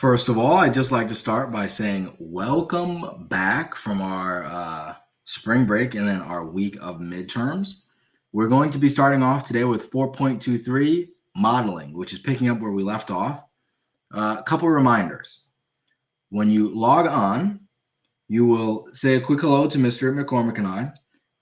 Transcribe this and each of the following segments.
First of all, I'd just like to start by saying welcome back from our spring break and then our week of midterms. We're going to be starting off today with 4.23 modeling, which is picking up where we left off. A couple reminders. When you log on, you will say a quick hello to Mr. McCormick and I,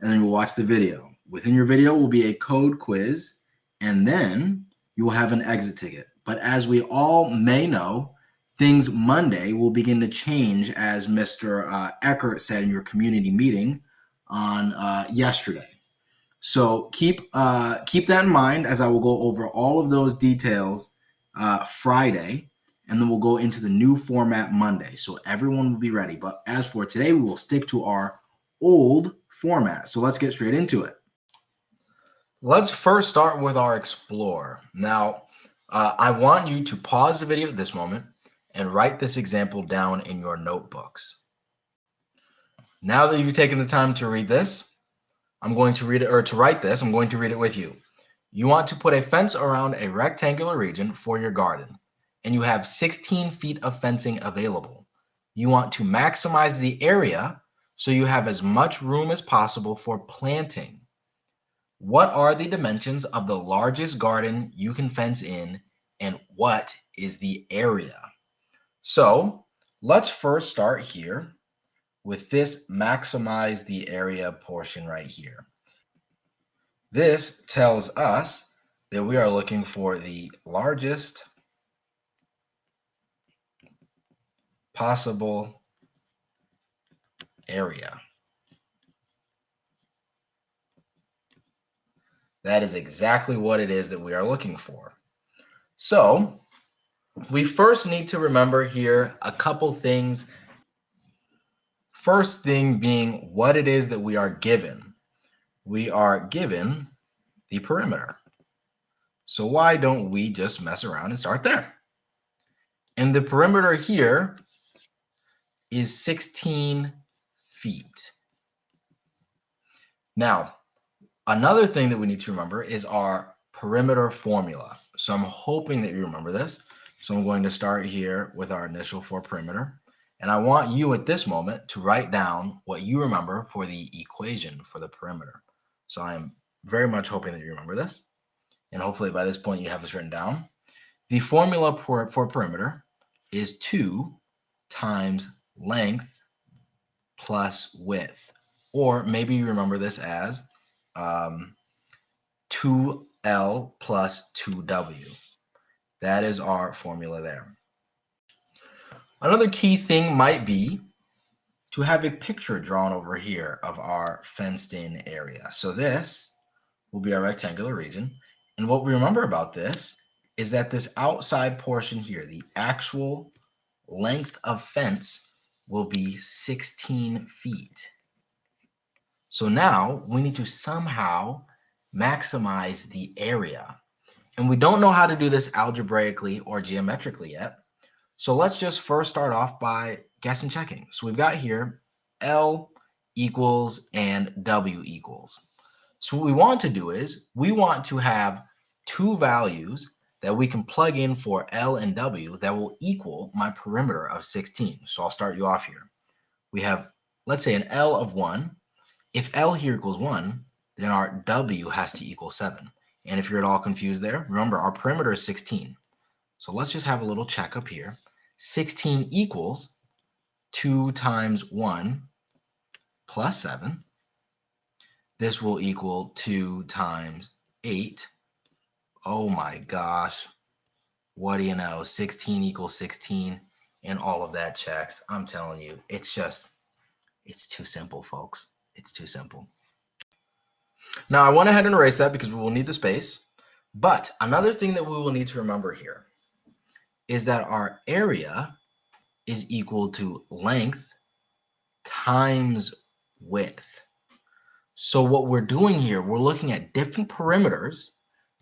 and then you'll watch the video. Within your video will be a code quiz, and then you will have an exit ticket. But as we all may know, things Monday will begin to change, as Mr. Eckert said in your community meeting on yesterday. So keep that in mind, as I will go over all of those details Friday, and then we'll go into the new format Monday. So everyone will be ready. But as for today, we will stick to our old format. So let's get straight into it. Let's first start with our Explore. Now, I want you to pause the video at this moment and write this example down in your notebooks. Now that you've taken the time to read this, I'm going to read it, or to write this, I'm going to read it with you. You want to put a fence around a rectangular region for your garden, and you have 16 feet of fencing available. You want to maximize the area so you have as much room as possible for planting. What are the dimensions of the largest garden you can fence in, and what is the area? So let's first start here with this maximize the area portion right here. This tells us that we are looking for the largest possible area. That is exactly what it is that we are looking for. So we first need to remember here a couple things. First thing being what it is that we are given. We are given the perimeter. So why don't we just mess around and start there? And the perimeter here is 16 feet. Now, another thing that we need to remember is our perimeter formula. So I'm hoping that you remember this. So I'm going to start here with our initial for perimeter. And I want you at this moment to write down what you remember for the equation for the perimeter. So I'm very much hoping that you remember this. And hopefully by this point you have this written down. The formula for perimeter is 2 times length plus width. Or maybe you remember this as 2L plus 2W. That is our formula there. Another key thing might be to have a picture drawn over here of our fenced in area. So this will be our rectangular region. And what we remember about this is that this outside portion here, the actual length of fence, will be 16 feet. So now we need to somehow maximize the area. And we don't know how to do this algebraically or geometrically yet. So let's just first start off by guess and checking. So we've got here L equals and W equals. So what we want to do is we want to have two values that we can plug in for L and W that will equal my perimeter of 16. So I'll start you off here. We have, let's say, an L of 1. If L here equals 1, then our W has to equal 7. And if you're at all confused there, remember our perimeter is 16. So let's just have a little check up here. 16 equals 2 times 1 plus 7. This will equal 2 times 8. Oh my gosh. What do you know? 16 equals 16 and all of that checks. I'm telling you, it's too simple, folks. It's too simple. Now I went ahead and erased that because we will need the space. But another thing that we will need to remember here is that our area is equal to length times width. So what we're doing here, we're looking at different perimeters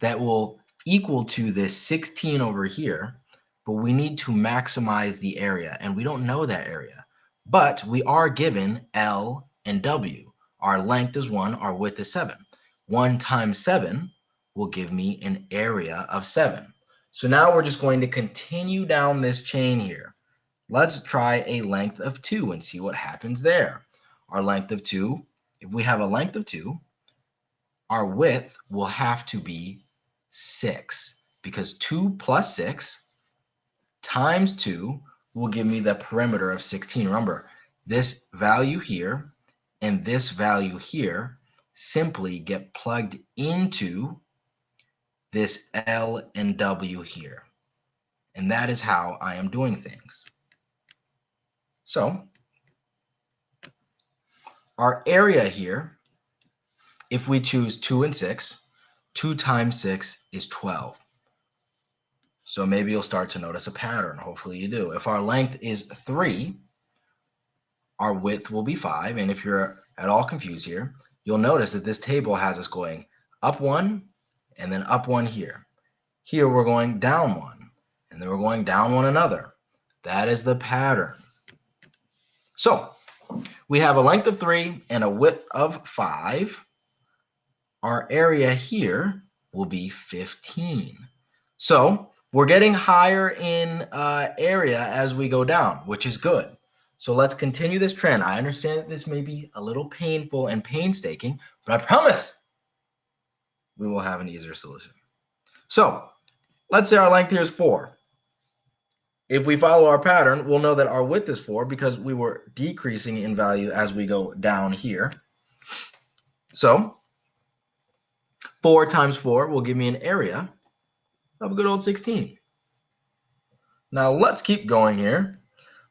that will equal to this 16 over here, but we need to maximize the area, and we don't know that area. But we are given L and W. Our length is 1, our width is 7. 1 times 7 will give me an area of 7. So now we're just going to continue down this chain here. Let's try a length of 2 and see what happens there. Our length of 2, if we have a length of 2, our width will have to be 6 because 2 plus 6 times 2 will give me the perimeter of 16. Remember, this value here and this value here simply get plugged into this L and W here. And that is how I am doing things. So our area here, if we choose 2 and 6, 2 times 6 is 12. So maybe you'll start to notice a pattern. Hopefully you do. If our length is 3, our width will be 5. And if you're at all confused here, you'll notice that this table has us going up 1 and then up 1 here. Here we're going down 1 and then we're going down 1 another. That is the pattern. So we have a length of 3 and a width of 5. Our area here will be 15. So we're getting higher in area as we go down, which is good. So let's continue this trend. I understand that this may be a little painful and painstaking, but I promise we will have an easier solution. So let's say our length here is 4. If we follow our pattern, we'll know that our width is 4 because we were decreasing in value as we go down here. So 4 times 4 will give me an area of a good old 16. Now let's keep going here.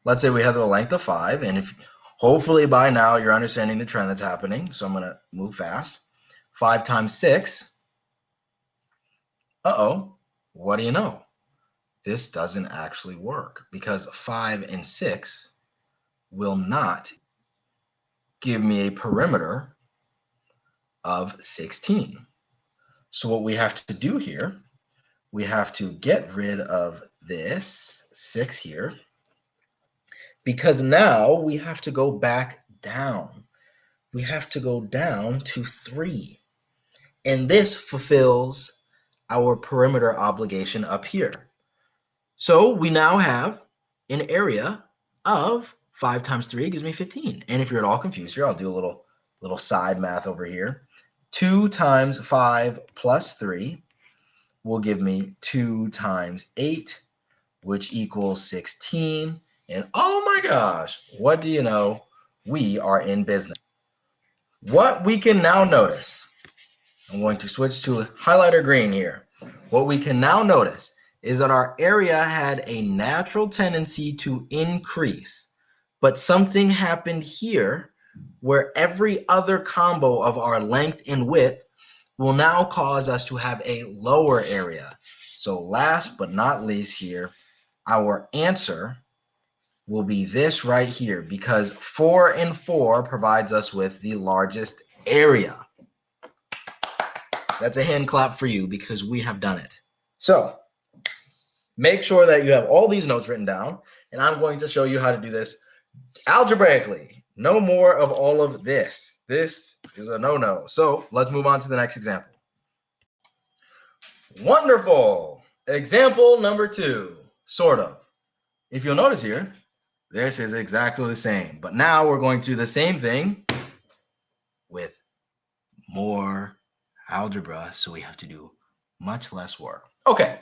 Let's say we have the length of 5, and if hopefully by now you're understanding the trend that's happening, so I'm going to move fast. 5 times 6. What do you know? This doesn't actually work because 5 and 6 will not give me a perimeter of 16. So what we have to do here, we have to get rid of this 6 here, because now we have to go back down. We have to go down to 3. And this fulfills our perimeter obligation up here. So we now have an area of 5 times 3 gives me 15. And if you're at all confused here, I'll do a little side math over here. 2 times 5 plus 3 will give me 2 times 8, which equals 16. And oh my gosh, what do you know? We are in business. What we can now notice, I'm going to switch to highlighter green here. What we can now notice is that our area had a natural tendency to increase, but something happened here where every other combo of our length and width will now cause us to have a lower area. So last but not least here, our answer will be this right here, because 4 and 4 provides us with the largest area. That's a hand clap for you because we have done it. So make sure that you have all these notes written down, and I'm going to show you how to do this algebraically. No more of all of this. This is a no-no. So let's move on to the next example. Wonderful. Example number 2, sort of. If you'll notice here, this is exactly the same, but now we're going to do the same thing with more algebra, so we have to do much less work. Okay,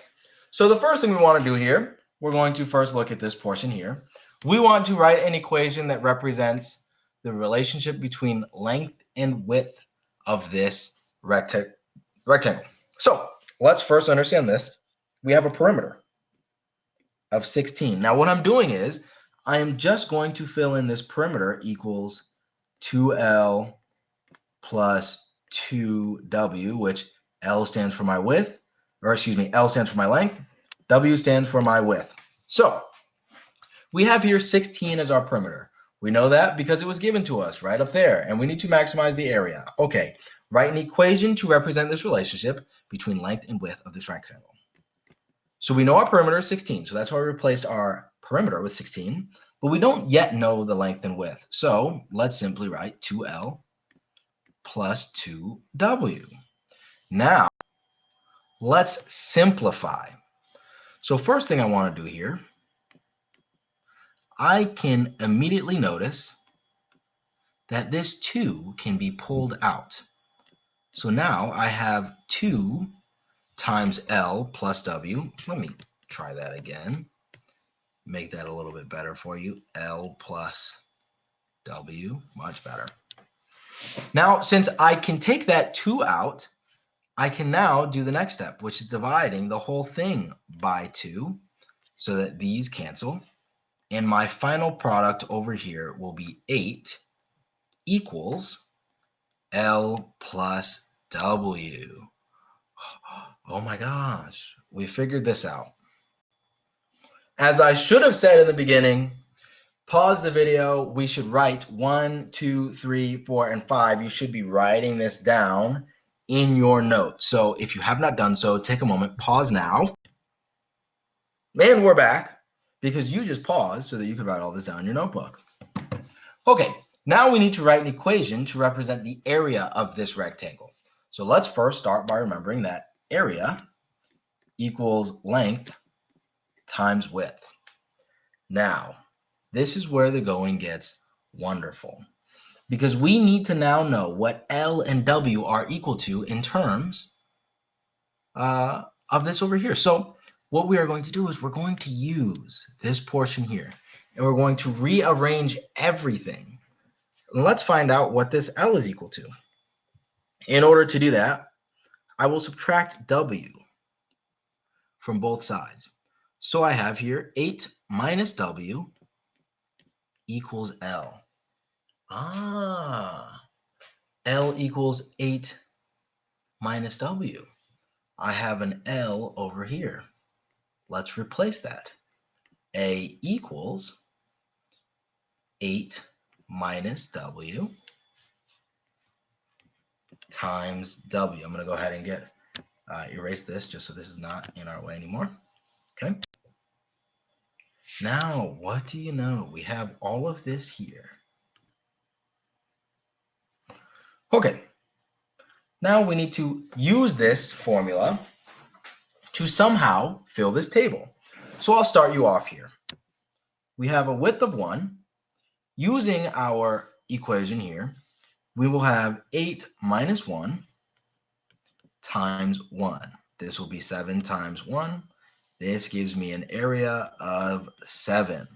so the first thing we want to do here, we're going to first look at this portion here. We want to write an equation that represents the relationship between length and width of this rectangle. So let's first understand this. We have a perimeter of 16. Now what I'm doing is I am just going to fill in this perimeter equals 2L plus 2W, which L stands for my width, or excuse me, L stands for my length, W stands for my width. So we have here 16 as our perimeter. We know that because it was given to us right up there, and we need to maximize the area. Okay, write an equation to represent this relationship between length and width of this rectangle. So we know our perimeter is 16, so that's why we replaced our perimeter with 16, but we don't yet know the length and width. So let's simply write 2L plus 2W. Now, let's simplify. So first thing I want to do here, I can immediately notice that this 2 can be pulled out. So now I have 2 times L plus W. Let me try that again. Make that a little bit better for you. L plus W, much better. Now, since I can take that 2 out, I can now do the next step, which is dividing the whole thing by 2 so that these cancel. And my final product over here will be 8 equals L plus W. Oh my gosh, we figured this out. As I should have said in the beginning, pause the video. We should write 1, 2, 3, 4, and 5. You should be writing this down in your notes. So if you have not done so, take a moment, pause now. And we're back because you just paused so that you could write all this down in your notebook. Okay, now we need to write an equation to represent the area of this rectangle. So let's first start by remembering that area equals length times width. Now, this is where the going gets wonderful because we need to now know what L and W are equal to in terms of this over here. So what we are going to do is we're going to use this portion here and we're going to rearrange everything. Let's find out what this L is equal to. In order to do that, I will subtract W from both sides. So I have here 8 minus W equals L. L equals 8 minus W. I have an L over here. Let's replace that. A equals 8 minus W times W. I'm going to go ahead and erase this just so this is not in our way anymore. Okay. Now, what do you know? We have all of this here. Okay. Now we need to use this formula to somehow fill this table. So I'll start you off here. We have a width of 1. Using our equation here, we will have 8 minus 1 times 1. This will be 7 times 1. This gives me an area of 7.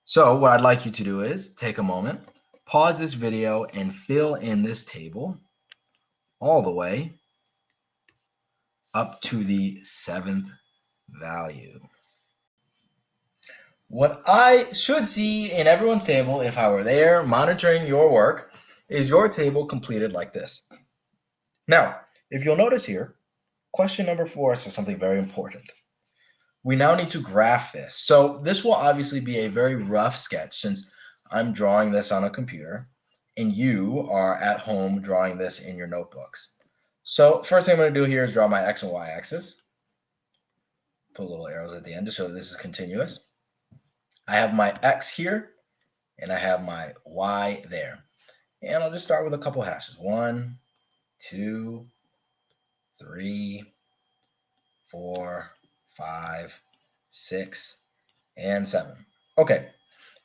So what I'd like you to do is take a moment, pause this video, and fill in this table all the way up to the 7th value. What I should see in everyone's table, if I were there monitoring your work, is your table completed like this. Now, if you'll notice here, question number 4 says something very important. We now need to graph this. So this will obviously be a very rough sketch since I'm drawing this on a computer and you are at home drawing this in your notebooks. So first thing I'm going to do here is draw my X and Y axis. Put little arrows at the end to show that this is continuous. I have my X here and I have my Y there. And I'll just start with a couple hashes. 1, 2, 3, 4, 5, 6, and 7. Okay,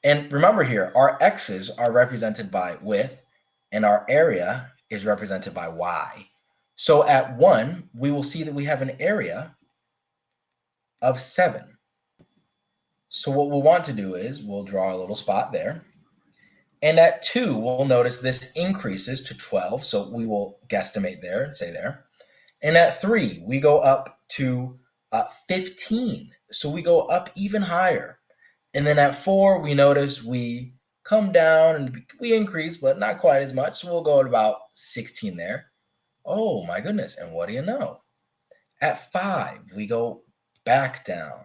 and remember here, our X's are represented by width, and our area is represented by Y. So at 1, we will see that we have an area of 7. So what we'll want to do is we'll draw a little spot there. And at 2, we'll notice this increases to 12, so we will guesstimate there and say there. And at 3, we go up to 15, so we go up even higher. And then at 4, we notice we come down and we increase, but not quite as much, so we'll go at about 16 there. Oh my goodness, and what do you know? At 5, we go back down.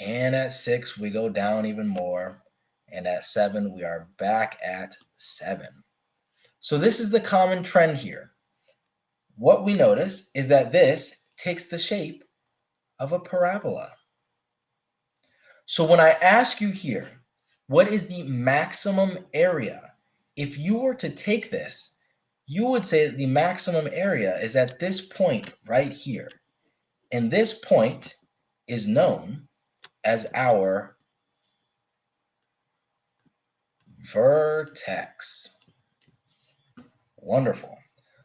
And at 6, we go down even more. And at 7, we are back at 7. So this is the common trend here. What we notice is that this takes the shape of a parabola. So when I ask you here, what is the maximum area? If you were to take this, you would say that the maximum area is at this point right here. And this point is known as our vertex. Wonderful.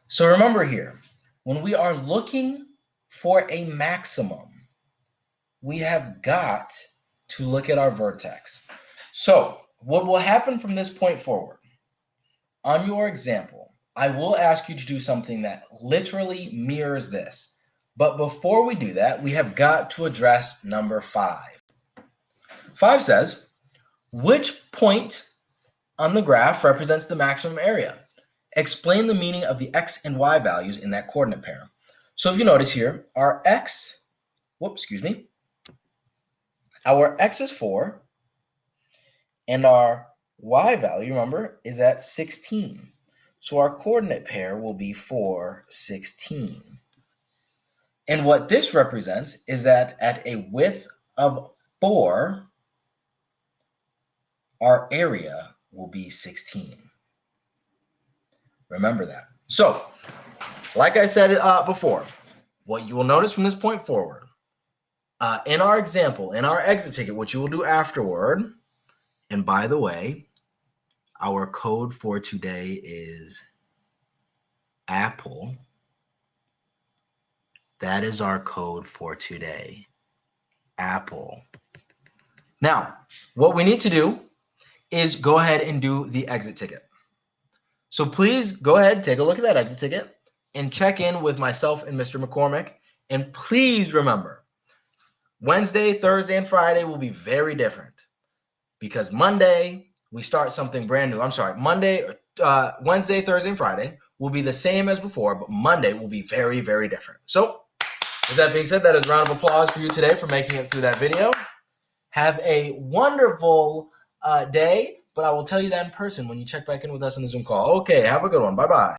So remember here, when we are looking for a maximum, we have got to look at our vertex. So what will happen from this point forward? On your example, I will ask you to do something that literally mirrors this. But before we do that, we have got to address number 5. 5 says, which point on the graph represents the maximum area? Explain the meaning of the x and y values in that coordinate pair. So if you notice here, our x is 4, and our y value, remember, is at 16. So our coordinate pair will be 4, 16. And what this represents is that at a width of 4, our area will be 16. Remember that. So, like I said before, what you will notice from this point forward, in our example, in our exit ticket, which you will do afterward, and by the way, our code for today is Apple. That is our code for today, Apple. Now, what we need to do is go ahead and do the exit ticket. So please go ahead, take a look at that exit ticket and check in with myself and Mr. McCormick. And please remember, Wednesday, Thursday, and Friday will be very different because Monday, we start something brand new. I'm sorry, Wednesday, Thursday, and Friday will be the same as before, but Monday will be very, very different. So with that being said, that is a round of applause for you today for making it through that video. Have a wonderful day, but I will tell you that in person when you check back in with us in the Zoom call. Okay, have a good one. Bye-bye.